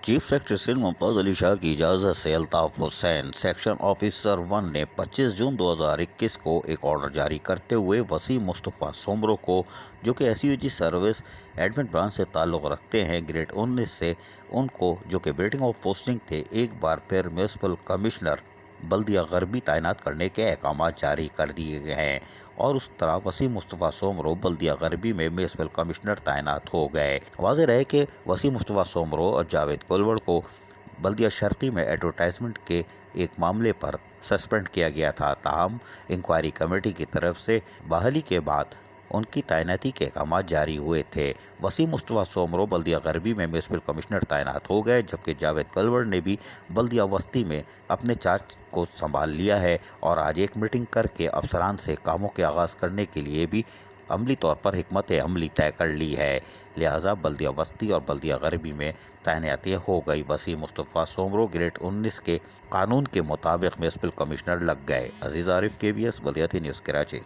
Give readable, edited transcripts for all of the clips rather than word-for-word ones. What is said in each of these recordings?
Chief secretary ممتاز علی شاہ کی اجازت سے الطاف حسین سیکشن آفیسر 1 نے 25 جون 2021 کو ایک آرڈر جاری کرتے ہوئے وسیم مصطفیٰ سومرو کو، جو کہ S U G service admin branch سے تعلق رکھتے ہیں، گریڈ 19 سے ان کو، جو کہ ویٹنگ آف پوسٹنگ تھے، ایک بار پھر میونسپل کمشنر بلدیہ غربی تعینات کرنے کے احکامات جاری کر دیے گئے ہیں، اور اس طرح وسیم مصطفیٰ سومرو بلدیہ غربی میں میونسپل کمشنر تعینات ہو گئے۔ واضح رہے کہ وسیم مصطفیٰ سومرو اور جاوید گلوڑ کو بلدیہ شرقی میں ایڈورٹائزمنٹ کے ایک معاملے پر سسپینڈ کیا گیا تھا، تاہم انکوائری کمیٹی کی طرف سے بحالی کے بعد ان کی تعیناتی کے احکامات جاری ہوئے تھے۔ وسیم مصطفیٰ سومرو بلدیہ غربی میں میونسپل کمشنر تعینات ہو گئے، جبکہ جاوید گلوڑ نے بھی بلدیہ وسطی میں اپنے چارج کو سنبھال لیا ہے اور آج ایک میٹنگ کر کے افسران سے کاموں کے آغاز کرنے کے لیے بھی عملی طور پر حکمت عملی طے کر لی ہے، لہٰذا بلدیہ وسطی اور بلدیہ غربی میں تعیناتیاں ہو گئی۔ وسیم مصطفیٰ سومرو گریڈ 19 کے قانون کے مطابق میونسپل کمشنر لگ گئے۔ عزیز عارف، KBS بلدیاتی نیوز کراچی۔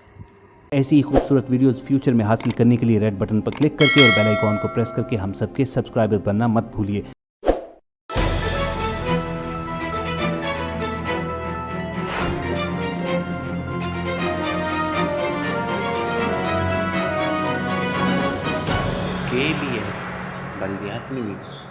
ایسی ہی خوبصورت ویڈیوز فیوچر میں حاصل کرنے کے لیے ریڈ بٹن پر کلک کر کے اور بیل آئیکن کو پریس کر کے ہم سب کے سبسکرائبر بننا مت بھولیے۔ KBS بلدیاتی نیوز۔